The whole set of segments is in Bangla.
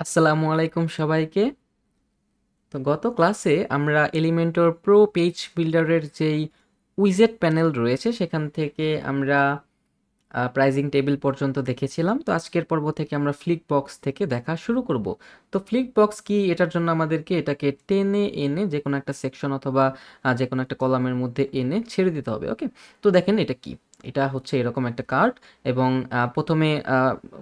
আসসালামু আলাইকুম সবাইকে। তো গত ক্লাসে আমরা এলিমেন্টর প্রো পেজ বিল্ডারের যেই উইজেট প্যানেল রয়েছে সেখান থেকে আমরা প্রাইজিং টেবিল পর্যন্ত দেখেছিলাম। তো আজকের পর্ব থেকে আমরা ফ্লিক বক্স থেকে দেখা শুরু করব। তো ফ্লিক বক্স কি, এটার জন্য আমাদেরকে এটাকে টেনে এনে যে কোনো একটা সেকশন অথবা যে কোনো একটা কলামের মধ্যে এনে ছেড়ে দিতে হবে। ওকে, তো দেখেন এটা কি, এটা হচ্ছে এরকম একটা কার্ড এবং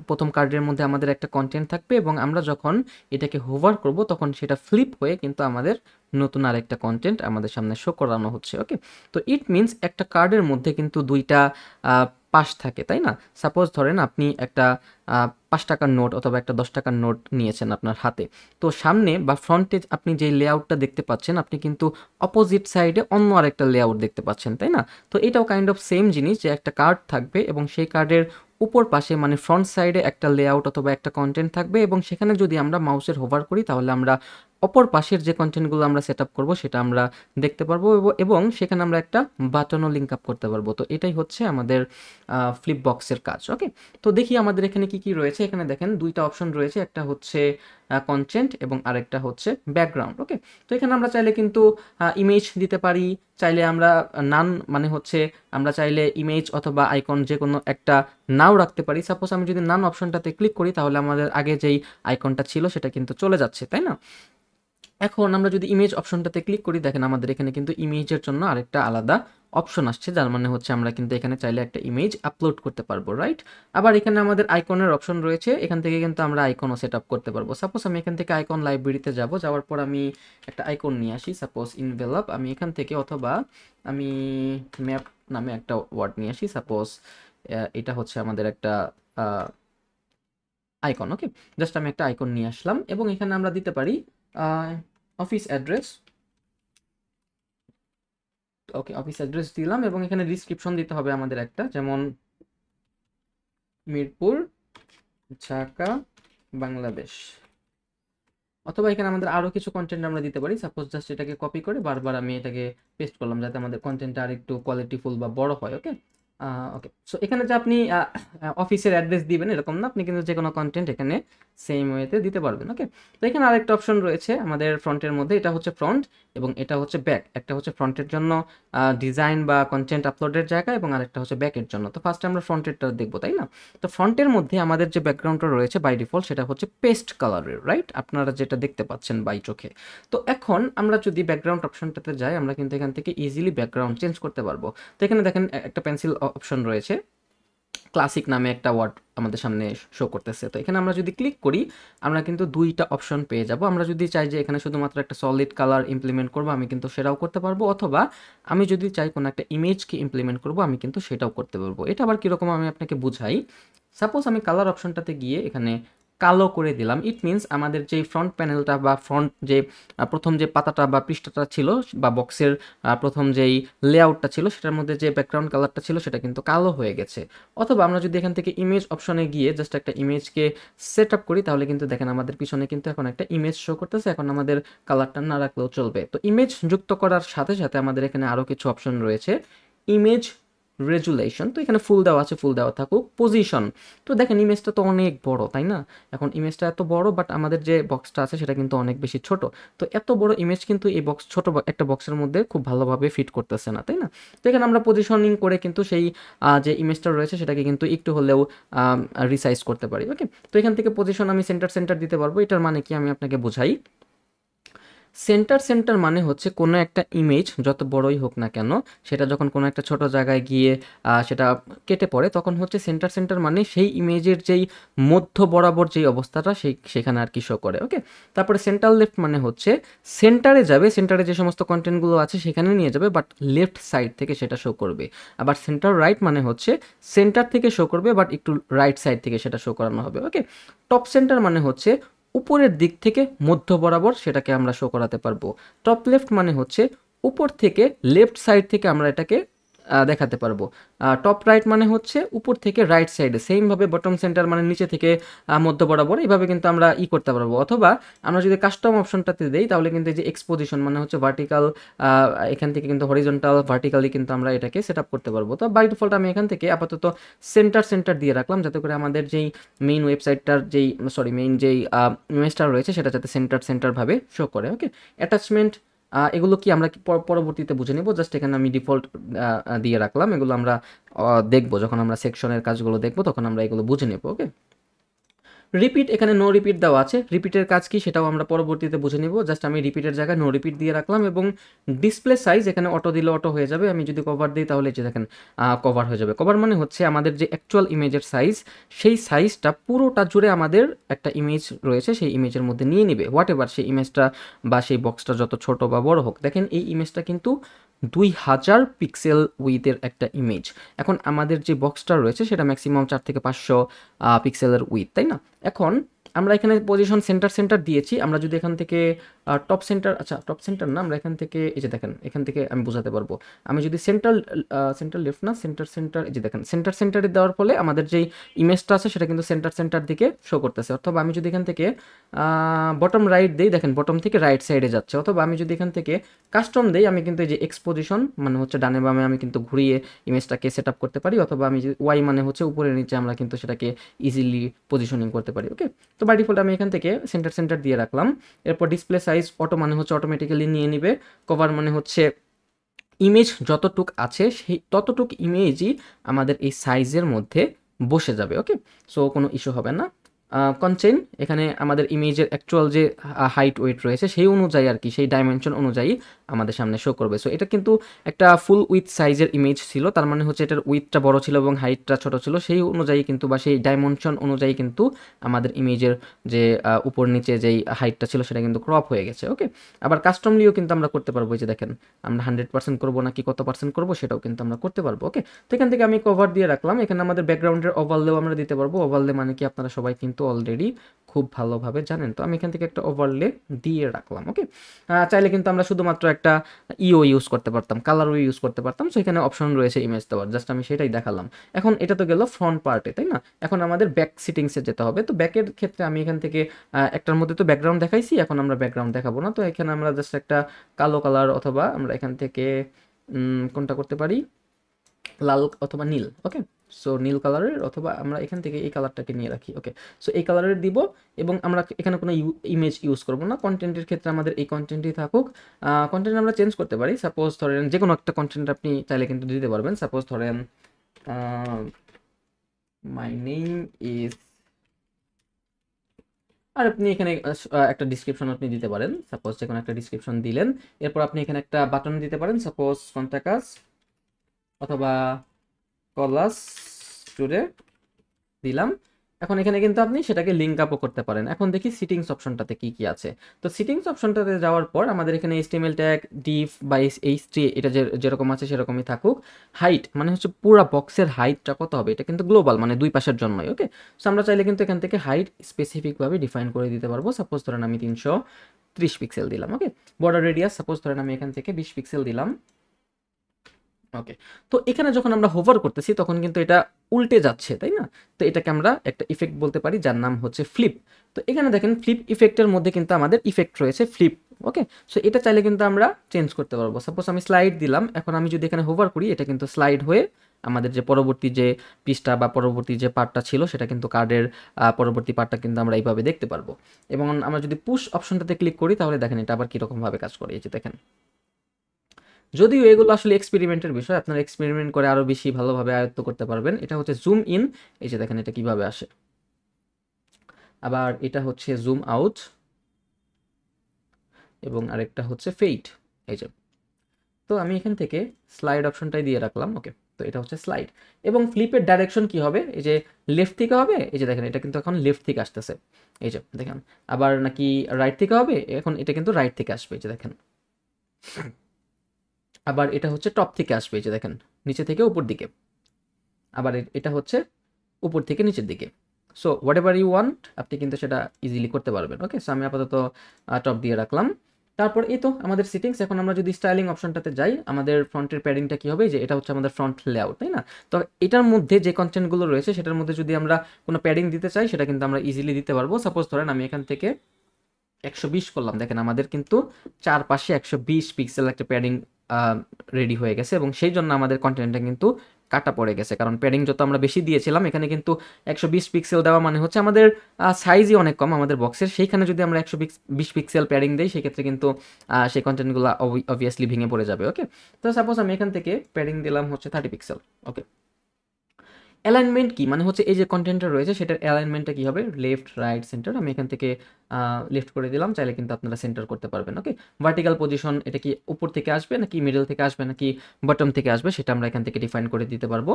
প্রথম কার্ডের মধ্যে আমাদের একটা কন্টেন্ট থাকবে এবং আমরা যখন এটাকে হোভার করব তখন সেটা ফ্লিপ হয়ে কিন্তু আমাদের নতুন আরেকটা কন্টেন্ট আমাদের সামনে শো করানো হচ্ছে। ওকে, তো ইট মিনস একটা কার্ডের মধ্যে কিন্তু দুইটা পাশ থাকে, তাই না? সাপোজ ধরেন আপনি একটা ৫ টাকার নোট অথবা একটা ১০ টাকার নোট নিয়েছেন আপনার হাতে। তো সামনে বা ফ্রন্টে আপনি যে লেআউটটা দেখতে পাচ্ছেন, আপনি কিন্তু অপোজিট সাইডে অন্য আরেকটা লেআউট দেখতে পাচ্ছেন, তাই না? তো এটাও কাইন্ড অফ সেম জিনিস, যে একটা কার্ড থাকবে এবং সেই কার্ডের উপর পাশে মানে ফ্রন্ট সাইডে একটা লেআউট অথবা একটা কন্টেন্ট থাকবে এবং সেখানে যদি আমরা মাউসের হোভার করি তাহলে আমরা অপর পাশের যে কন্টেন্টগুলো আমরা সেট আপ করবো সেটা আমরা দেখতে পারবো এবং সেখানে আমরা একটা বাটনও লিঙ্ক আপ করতে পারবো। তো এটাই হচ্ছে আমাদের ফ্লিপ বক্সের কাজ। ওকে, তো দেখি আমাদের এখানে কি কি রয়েছে। এখানে দেখেন দুইটা অপশন রয়েছে, একটা হচ্ছে কন্টেন্ট এবং আরেকটা হচ্ছে ব্যাকগ্রাউন্ড। ওকে, তো এখানে আমরা চাইলে কিন্তু ইমেজ দিতে পারি, চাইলে আমরা নান মানে হচ্ছে আমরা চাইলে ইমেজ অথবা আইকন যে কোনো একটা নাও রাখতে পারি। সাপোজ আমি যদি নান অপশনটাতে ক্লিক করি তাহলে আমাদের আগে যেই আইকনটা ছিল সেটা কিন্তু চলে যাচ্ছে, তাই না? এখন আমরা যদি ইমেজ অপশনটাতে ক্লিক করি, দেখেন আমাদের এখানে কিন্তু ইমেজের জন্য আরেকটা আলাদা অপশন আসছে, যার মানে হচ্ছে আমরা কিন্তু এখানে চাইলে একটা ইমেজ আপলোড করতে পারবো, রাইট? আবার এখানে আমাদের আইকনের অপশন রয়েছে, এখান থেকে কিন্তু আমরা আইকনও সেট আপ করতে পারবো। সাপোজ আমি এখান থেকে আইকন লাইব্রেরিতে যাব, যাওয়ার পর আমি একটা আইকন নিয়ে আসি, সাপোজ ইনভেলপ। আমি এখান থেকে অথবা আমি ম্যাপ নামে একটা ওয়ার্ড নিয়ে আসি, সাপোজ এটা হচ্ছে আমাদের একটা আইকন। ওকে, জাস্ট আমি একটা আইকন নিয়ে আসলাম এবং এখানে আমরা দিতে পারি অফিস অ্যাড্রেস। ওকে, অফিস অ্যাড্রেস দিলাম এবং এখানে ডিসক্রিপশন দিতে হবে আমাদের একটা, যেমন মিরপুর, ঢাকা, বাংলাদেশ। অথবা এখানে আমাদের আরো কিছু কন্টেন্ট আমরা দিতে পারি। সাপোজ জাস্ট এটাকে কপি করে বারবার আমি এটাকে পেস্ট করলাম যাতে আমাদের কন্টেন্টটা আর একটু কোয়ালিটিফুল বা বড় হয়। ওকে, ওকে, সো এখানে যে আপনি অফিসের অ্যাড্রেস দিবেন এরকম না, আপনি কিন্তু যে কোনো কন্টেন্ট এখানে সেম ওয়েতে দিতে পারবেন। ওকে, তো এখানে আরেকটা অপশন রয়েছে আমাদের ফ্রন্টের মধ্যে, এটা হচ্ছে ফ্রন্ট এবং এটা হচ্ছে ব্যাক। একটা হচ্ছে ফ্রন্টের জন্য ডিজাইন বা কন্টেন্ট আপলোডের জায়গা এবং আরেকটা হচ্ছে ব্যাকের জন্য। তো ফার্স্টে আমরা ফ্রন্টেরটা দেখবো, তাই না? তো ফ্রন্টের মধ্যে আমাদের যে ব্যাকগ্রাউন্ডটা রয়েছে বাই ডিফল্ট সেটা হচ্ছে পেস্ট কালারের, রাইট? আপনারা যেটা দেখতে পাচ্ছেন বাই চোখে। তো এখন আমরা যদি ব্যাকগ্রাউন্ড অপশনটাতে যাই, আমরা কিন্তু এখান থেকে ইজিলি ব্যাকগ্রাউন্ড চেঞ্জ করতে পারবো। তো এখানে দেখেন একটা পেন্সিল অপশন রয়েছে, ক্লাসিক নামে একটা ওয়ার্ড আমাদের সামনে শো করতেছে। তো এখানে আমরা যদি ক্লিক করি আমরা কিন্তু দুইটা অপশন পেয়ে যাব। আমরা যদি চাই যে এখানে শুধুমাত্র একটা সলিড কালার ইমপ্লিমেন্ট করব, আমি কিন্তু সেটাও করতে পারবো, অথবা আমি যদি চাই কোনো একটা ইমেজকে ইমপ্লিমেন্ট করব আমি কিন্তু সেটাও করতে পারবো। এটা আবার কীরকম আমি আপনাকে বুঝাই। সাপোজ আমি কালার অপশনটাতে গিয়ে এখানে কালো করে দিলাম, ইট মিনস আমাদের যে ফ্রন্ট প্যানেলটা বা ফ্রন্ট যে প্রথম যে পাতাটা বা পৃষ্ঠাটা ছিল বা বক্সের প্রথম যেই লেআউটটা ছিল সেটার মধ্যে যে ব্যাকগ্রাউন্ড কালারটা ছিল সেটা কিন্তু কালো হয়ে গেছে। অথবা আমরা যদি এখান থেকে ইমেজ অপশনে গিয়ে জাস্ট একটা ইমেজকে সেট আপ করি তাহলে কিন্তু দেখেন আমাদের পিছনে কিন্তু এখন একটা ইমেজ শো করতেছে, এখন আমাদের কালারটা না রাখলেও চলবে। তো ইমেজ যুক্ত করার সাথে সাথে আমাদের এখানে আরও কিছু অপশন রয়েছে। ইমেজ রেজুলেশন, তো এখানে ফুল দেওয়া আছে, ফুল দেওয়া থাকুক। পজিশন, তো দেখেন ইমেজটা তো অনেক বড়, তাই না? এখন ইমেজটা এত বড় বাট আমাদের যে বক্সটা আছে সেটা কিন্তু অনেক বেশি ছোট। তো এত বড় ইমেজ কিন্তু এই বক্স ছোট একটা বক্সের মধ্যে খুব ভালোভাবে ফিট করতেছে না, তাই না? তো এখানে আমরা পজিশনিং করে কিন্তু সেই যে ইমেজটা রয়েছে সেটাকে কিন্তু একটু হলেও রিসাইজ করতে পারি। ওকে, তো এখান থেকে পজিশন আমি সেন্টার সেন্টার দিতে পারবো। এটার মানে কি আমি আপনাকে বোঝাই। সেন্টার সেন্টার মানে হচ্ছে কোনো একটা ইমেজ যত বড়ই হোক না কেন, সেটা যখন কোনো একটা ছোট জায়গায় গিয়ে সেটা কেটে পড়ে তখন হচ্ছে সেন্টার সেন্টার মানে সেই ইমেজের যেই মধ্য বরাবর যেই অবস্থাটা সেখানে আর কি শো করে। ওকে, তারপরে সেন্টার লেফট মানে হচ্ছে সেন্টারে যাবে, সেন্টারে যে সমস্ত কন্টেন্টগুলো আছে সেখানে নিয়ে যাবে বাট লেফট সাইড থেকে সেটা শো করবে। আবার সেন্টার রাইট মানে হচ্ছে সেন্টার থেকে শো করবে বাট একটু রাইট সাইড থেকে সেটা শো করানো হবে। ওকে, টপ সেন্টার মানে হচ্ছে উপরের দিক থেকে মধ্য বরাবর সেটাকে আমরা শো করাতে পারবো। টপ লেফট মানে হচ্ছে উপর থেকে লেফট সাইড থেকে আমরা এটাকে দেখাতে পারবো। টপ রাইট মানে হচ্ছে উপর থেকে রাইট সাইডে, সেমভাবে বটম সেন্টার মানে নিচে থেকে মধ্য বরাবর, এইভাবে কিন্তু আমরা করতে পারবো। অথবা আমরা যদি কাস্টম অপশনটাতে দেই তাহলে কিন্তু এই যে এক্সপোজিশন মানে হচ্ছে ভার্টিক্যাল, এখান থেকে কিন্তু হরিজন্টাল ভার্টিক্যালি কিন্তু আমরা এটাকে সেট আপ করতে পারবো। তো বাই ডিফল্ট আমি এখান থেকে আপাতত সেন্টার দিয়ে রাখলাম, যাতে করে আমাদের যেই মেইন ওয়েবসাইটটার মেইন যেই ইমেজটা রয়েছে সেটা যাতে সেন্টার ভাবে শো করে। ওকে, অ্যাটাচমেন্ট এগুলো কি আমরা পরবর্তীতে বুঝে নেব, জাস্ট এখানে আমি ডিফল্ট দিয়ে রাখলাম। এগুলো আমরা দেখবো যখন আমরা সেকশনের কাজগুলো দেখবো, তখন আমরা এগুলো বুঝে নেব। ওকে, রিপিট, এখানে নো রিপিট দেওয়া আছে, রিপিটের কাজ কি সেটাও আমরা পরবর্তীতে বুঝে নিব। জাস্ট আমি রিপিটের জায়গায় নো রিপিট দিয়ে রাখলাম। এবং ডিসপ্লে সাইজ এখানে অটো দিলে অটো হয়ে যাবে, আমি যদি কভার দিই তাহলে যে দেখেন কভার হয়ে যাবে। কভার মানে হচ্ছে আমাদের যে অ্যাকচুয়াল ইমেজের সাইজ, সেই সাইজটা পুরোটা জুড়ে আমাদের একটা ইমেজ রয়েছে সেই ইমেজের মধ্যে নিয়ে নিবে, হোয়াট এভার সেই ইমেজটা বা সেই বক্সটা যত ছোট বা বড় হোক। দেখেন এই ইমেজটা কিন্তু 2000 পিক্সেল উইথের একটা ইমেজ। এখন আমাদের যে বক্সটা রয়েছে সেটা ম্যাক্সিমাম 4 থেকে 500 পিক্সেলের উইথ, তাই না? এখন আমরা এখানে পজিশন সেন্টার দিয়েছি। আমরা যদি এখান থেকে টপ সেন্টার, আচ্ছা টপ সেন্টার না, আমরা এখান থেকে এই যে দেখেন এখান থেকে আমি বোঝাতে পারবো। আমি যদি সেন্টার লেফট না সেন্টার এই যে দেখেন সেন্টারে দেওয়ার ফলে আমাদের যেই ইমেজটা আছে সেটা কিন্তু সেন্টার দিকে শো করতেছে। অথবা আমি যদি এখান থেকে বটম রাইট দেই, দেখেন বটম থেকে রাইট সাইডে যাচ্ছে। অথবা আমি যদি এখান থেকে কাস্টম দেই, আমি কিন্তু এই যে এক্সপোজিশন মানে হচ্ছে ডানে বামে আমি কিন্তু ঘুরিয়ে ইমেজটাকে সেট আপ করতে পারি। অথবা আমি ওয়াই মানে হচ্ছে উপরে নিচে আমরা কিন্তু সেটাকে ইজিলি পজিশনিং করতে পারি। ওকে, তো বাই ডিফল্ট আমি এখান থেকে সেন্টার দিয়ে রাখলাম। এরপর ডিসপ্লে সাইজ অটো মানে হচ্ছে অটোমেটিক্যালি নিয়ে নিবে। কভার মানে হচ্ছে ইমেজ যতটুক আছে সেই ততটুক ইমেজই আমাদের এই সাইজের মধ্যে বসে যাবে। ওকে, সো কোনো ইস্যু হবে না। কনটেন, এখানে আমাদের ইমেজের অ্যাকচুয়াল যে হাইট ওয়েট রয়েছে সেই অনুযায়ী আর কি, সেই ডাইমেনশন অনুযায়ী আমাদের সামনে শো করবে। সো এটা কিন্তু একটা ফুল উইথ সাইজের ইমেজ ছিল, তার মানে হচ্ছে এটার উইথটা বড় ছিল এবং হাইটটা ছোট ছিল, সেই অনুযায়ী কিন্তু বা সেই ডাইমেনশন অনুযায়ী কিন্তু আমাদের ইমেজের যে উপর নিচে যেই হাইটটা ছিল সেটা কিন্তু ক্রপ হয়ে গেছে। ওকে, আবার কাস্টমলিও কিন্তু আমরা করতে পারবো। এই যে দেখেন আমরা 100% করবো নাকি কত পার্সেন্ট করবো সেটাও কিন্তু আমরা করতে পারবো। ওকে, তো এখান থেকে আমি কভার দিয়ে রাখলাম। এখানে আমাদের ব্যাকগ্রাউন্ডের ওভারলেও আমরা দিতে পারবো। ওভারলে মানে কি আপনারা সবাই কিন্তু অলরেডি খুব ভালোভাবে জানেন। তো আমি এখান থেকে একটা ওভারলে দিয়ে রাখলাম। ওকে, চাইলে কিন্তু আমরা শুধুমাত্র একটা ইউজ করতে পারতাম, কালারও ইউজ করতে পারতাম। সো এখানে অপশন রয়েছে ইমেজ দেওয়ার, জাস্ট আমি সেটাই দেখালাম। এখন এটা তো গেল ফ্রন্ট পার্টে, তাই না? এখন আমাদের ব্যাক সিটিংসে যেতে হবে। তো ব্যাকের ক্ষেত্রে আমি এখান থেকে একটার মধ্যে তো ব্যাকগ্রাউন্ড দেখাইছি, এখন আমরা ব্যাকগ্রাউন্ড দেখাবো না। তো এখানে আমরা জাস্ট একটা কালো কালার, অথবা আমরা এখান থেকে কোনটা করতে পারি, লাল অথবা নীল। ওকে, সো নীল কালারের, অথবা আমরা এখান থেকে এই কালারটাকে নিয়ে রাখি। ওকে, সো এই কালারের দিব। এবং আমরা এখানে কোনো ইমেজ ইউজ করবো না। কন্টেন্টের ক্ষেত্রে আমাদের এই কন্টেন্টই থাকুক। কন্টেন্ট আমরা চেঞ্জ করতে পারি। সাপোজ ধরেন যে কোনো একটা কন্টেন্ট আপনি চাইলে কিন্তু দিতে পারবেন। সাপোজ ধরেন মাই নেম ইজ, আর আপনি এখানে একটা ডিসক্রিপশন আপনি দিতে পারেন। সাপোজ যে কোনো একটা ডিসক্রিপশন দিলেন, এরপর আপনি এখানে একটা বাটন দিতে পারেন, সাপোজ কন্টাক্ট অথবা কলাস টুডে দিলাম। এখন এখানে কিন্তু আপনি সেটাকে লিঙ্ক আপও করতে পারেন। এখন দেখি সিটিংস অপশনটাতে কি কি আছে। তো সিটিংস অপশনটাতে যাওয়ার পর আমাদের এখানে এইচটিএমএল ট্যাগ, ডিভ বা এইচ3 এটা যেরকম আছে সেরকমই থাকুক। হাইট মানে হচ্ছে পুরো বক্সের হাইটটা কত হবে, এটা কিন্তু গ্লোবাল মানে দুই পাশের জন্যই। ওকে, সো আমরা চাইলে কিন্তু এখান থেকে হাইট স্পেসিফিকভাবে ডিফাইন করে দিতে পারবো। সাপোজ ধরেন আমি 330 পিক্সেল দিলাম। ওকে, বর্ডার রেডিয়াস সাপোজ ধরেন আমি এখান থেকে 20 পিক্সেল দিলাম। ওকে, তো এখানে যখন আমরা হোভার করতেছি তখন কিন্তু এটা উল্টে যাচ্ছে, তাই না? তো এটাকে আমরা একটা ইফেক্ট বলতে পারি যার নাম হচ্ছে ফ্লিপ। তো এখানে দেখেন ফ্লিপ ইফেক্টের মধ্যে কিন্তু আমাদের ইফেক্ট রয়েছে ফ্লিপ। ওকে, সো এটা চাইলে কিন্তু আমরা চেঞ্জ করতে পারবো। সাপোজ আমি স্লাইড দিলাম, এখন আমি যদি এখানে হোভার করি এটা কিন্তু স্লাইড হয়ে আমাদের যে পরবর্তী যে পৃষ্ঠা বা পরবর্তী যে পার্টটা ছিল সেটা কিন্তু কার্ডের পরবর্তী পার্টটা কিন্তু আমরা এইভাবে দেখতে পারবো। এবং আমরা যদি পুশ অপশনটাতে ক্লিক করি তাহলে দেখেন এটা আবার কীরকমভাবে কাজ করে। এই যে দেখেন, যদিও এগুলো আসলে এক্সপেরিমেন্টের বিষয়, আপনারা এক্সপেরিমেন্ট করে আরো বেশি ভালোভাবে আয়ত্ত করতে পারবেন। এটা হচ্ছে জুম ইন, এই যে দেখেন এটা কিভাবে আসে। আবার এটা হচ্ছে জুম আউট, এবং আরেকটা হচ্ছে ফেড। এই যে, তো আমি এখান থেকে স্লাইড অপশনটাই দিয়ে রাখলাম। ওকে, তো এটা হচ্ছে স্লাইড। এবং ফ্লিপের ডাইরেকশন কি হবে, এই যে লেফট থেকে হবে, এই যে দেখেন এটা কিন্তু এখন লেফট থেকে আসতেছে। এই যে দেখেন, আবার নাকি রাইট থেকে হবে, এখন এটা কিন্তু রাইট থেকে আসবে। এই যে দেখেন, আবার এটা হচ্ছে টপ থেকে আসবে। এই যে দেখেন, নিচে থেকে উপর দিকে। আবার এটা হচ্ছে উপর থেকে নিচের দিকে। So whatever you want আপনি কিন্তু সেটা ইজিলি করতে পারবেন। ওকে, সো আমি আপাতত টপ দিয়ে রাখলাম। তারপর এই তো আমাদের সেটিংস। এখন আমরা যদি স্টাইলিং অপশনটাতে যাই, আমাদের ফ্রন্টের প্যাডিংটা কি হবে, যে এটা হচ্ছে আমাদের ফ্রন্ট লেআউট, তাই না? তো এটার মধ্যে যে কন্টেন্টগুলো রয়েছে সেটার মধ্যে যদি আমরা কোনো প্যাডিং দিতে চাই সেটা কিন্তু আমরা ইজিলি দিতে পারবো। সাপোজ ধরেন আমি এখান থেকে 120 করলাম, দেখেন আমাদের কিন্তু চারপাশে 120 পিক্সেল একটা প্যাডিং রেডি হয়ে গেছে, এবং সেই জন্য আমাদের কন্টেন্টটা কিন্তু কাটা পড়ে গেছে, কারণ প্যাডিং যত আমরা বেশি দিয়েছিলাম, এখানে কিন্তু 120 পিক্সেল দেওয়া মানে হচ্ছে আমাদের সাইজই অনেক কম আমাদের বক্সের, সেইখানে যদি আমরা 120 পিক্সেল প্যাডিং দিই সেক্ষেত্রে কিন্তু সেই কন্টেন্টগুলো অবভিয়াসলি ভেঙে পড়ে যাবে। ওকে, তো সাপোজ আমি এখান থেকে প্যাডিং দিলাম হচ্ছে 30 পিক্সেল। ওকে, অ্যালাইনমেন্ট কি মানে হচ্ছে এই যে কন্টেন্টটা রয়েছে সেটার অ্যালাইনমেন্টটা কি হবে, লেফট রাইট সেন্টার। আমি এখান থেকে লেফট করে দিলাম, চাইলে কিন্তু আপনারা সেন্টার করতে পারবেন। ওকে, ভার্টিক্যাল পজিশন এটা কি উপর থেকে আসবে নাকি মিডল থেকে আসবে নাকি বটম থেকে আসবে সেটা আমরা এখান থেকে ডিফাইন করে দিতে পারবো।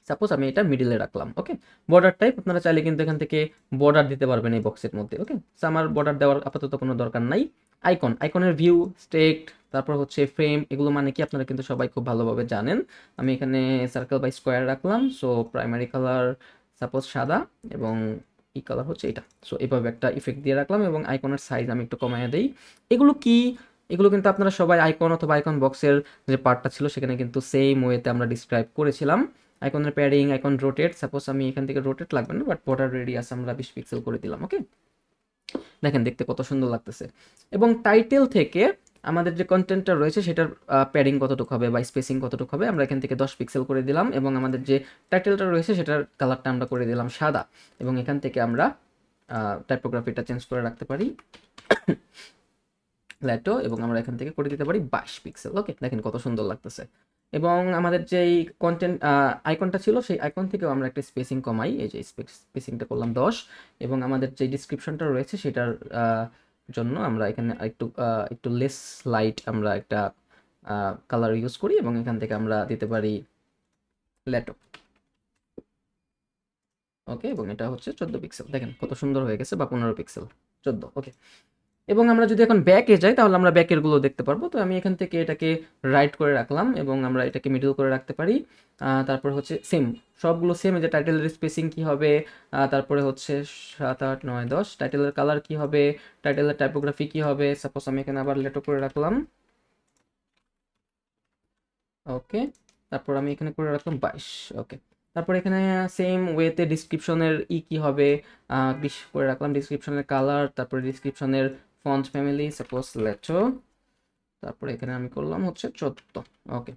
সাপোজ আমি এটা মিডলে রাখলাম। ওকে, বর্ডার টাইপ আপনারা চাইলে কিন্তু এখান থেকে বর্ডার দিতে পারবেন এই বক্সের মধ্যে। ওকে, আমার বর্ডার দেওয়ার আপাতত কোনো দরকার নাই। আইকনের ভিউ, স্টেট, তারপর হচ্ছে ফ্রেম, এগুলো মানে কি আপনারা কিন্তু সবাই খুব ভালোভাবে জানেন। আমি এখানে সার্কেল বাই স্কোয়ার রাখলাম, সো প্রাইমারি কালার সাপোজ সাদা, এবং এই কালার হচ্ছে এটা। সো এইভাবে একটা ইফেক্ট দিয়ে রাখলাম, এবং আইকনের সাইজ আমি একটু কমাইয়া দিই। এগুলো কি, এগুলো কিন্তু আপনারা সবাই আইকন অথবা আইকন বক্সের যে পার্টটা ছিল সেখানে কিন্তু সেম ওয়েতে আমরা ডিসক্রাইব করেছিলাম। আইকনের প্যাডিং, আইকন রোটেট, সাপোজ আমি এখান থেকে রোটেট লাগবে না, বাট বর্ডার রেডিয়াস আমরা 20 পিক্সেল করে দিলাম। ওকে, দেখেন দেখতে কত সুন্দর লাগতেছে। এবং টাইটেল থেকে আমাদের যে কন্টেন্টটা রয়েছে সেটার প্যাডিং কতটুকু হবে বা স্পেসিং কতটুকু হবে, আমরা এখান থেকে 10 পিক্সেল করে দিলাম, এবং আমাদের যে টাইটেলটা রয়েছে সেটার কালারটা আমরা করে দিলাম সাদা, এবং এখান থেকে আমরা টাইপোগ্রাফিটা চেঞ্জ করে রাখতে পারি ল্যাটো, এবং আমরা এখান থেকে করে দিতে পারি 22 পিক্সেল। ওকে, দেখেন কত সুন্দর লাগতেছে। এবং আমাদের যেই কন্টেন্ট আইকনটা ছিল সেই আইকন থেকেও আমরা একটা স্পেসিং কমাই, এই যে স্পেসিংটা করলাম 10, এবং আমাদের যে ডিসক্রিপশনটা রয়েছে সেটার জন্য আমরা এখানে একটু লেস লাইট আমরা একটা কালার ইউজ করি, এবং এখান থেকে আমরা দিতে পারি ল্যাটো। ওকে, এবং এটা হচ্ছে 14 পিক্সেল, দেখেন কত সুন্দর হয়ে গেছে, বা 15 পিক্সেল, 14। ওকে, এবং আমরা যদি এখন ব্যাকে যাই তাহলে আমরা ব্যাকের গুলো দেখতে পারবো। তো আমি এখান থেকে এটাকে রাইট করে রাখলাম, এবং আমরা এটাকে মিডল করে রাখতে পারি। তারপর হচ্ছে সেম, সবগুলো সেম, যে টাইটেলের স্পেসিং কি হবে, তারপরে হচ্ছে 7, 8, 9, 10, টাইটেলের কালার কি হবে, টাইটেলের টাইপোগ্রাফি কি হবে, সাপোজ আমি এখানে আবার লেটো করে রাখলাম। ওকে, তারপর আমি এখানে করে রাখলাম 22। ওকে, তারপর এখানে সেম ওয়েতে ডিসক্রিপশনের কি হবে, করে রাখলাম ডিসক্রিপশনের কালার, তারপরে ডিসক্রিপশনের ফন্ট ফ্যামিলি, সাপোজ লেটো, তারপরে এখানে আমি করলাম হচ্ছে 14। ওকে,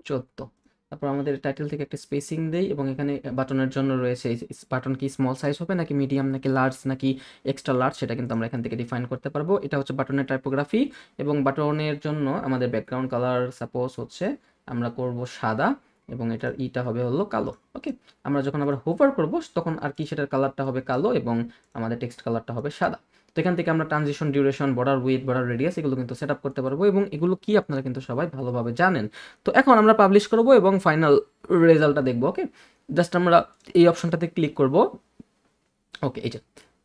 14। তারপর আমাদের টাইটেল থেকে একটা স্পেসিং দেই, এবং এখানে বাটনের জন্য রয়েছে বাটন কি স্মল সাইজ হবে নাকি মিডিয়াম নাকি লার্জ নাকি এক্সট্রা লার্জ, সেটা কিন্তু আমরা এখান থেকে ডিফাইন করতে পারবো। এটা হচ্ছে বাটনের টাইপোগ্রাফি, এবং বাটনের জন্য আমাদের ব্যাকগ্রাউন্ড কালার সাপোজ হচ্ছে আমরা করব সাদা, এবং এটার ইটা হবে হলো কালো। ওকে, আমরা যখন আবার হোভার করব তখন আর কি সেটার কালারটা হবে কালো, এবং আমাদের টেক্সট কালারটা হবে সাদা। তো এখান থেকে আমরা transition, duration, border with, border radius, এগুলো কিন্তু সেট আপ করতে পারবো, এবং এগুলো কি আপনারা কিন্তু সবাই ভালোভাবে জানেন। তো এখন আমরা পাবলিশ করব এবং ফাইনাল রেজাল্টটা দেখবো। ওকে, জাস্ট আমরা এই অপশনটাতে ক্লিক করব। ওকে, এই যে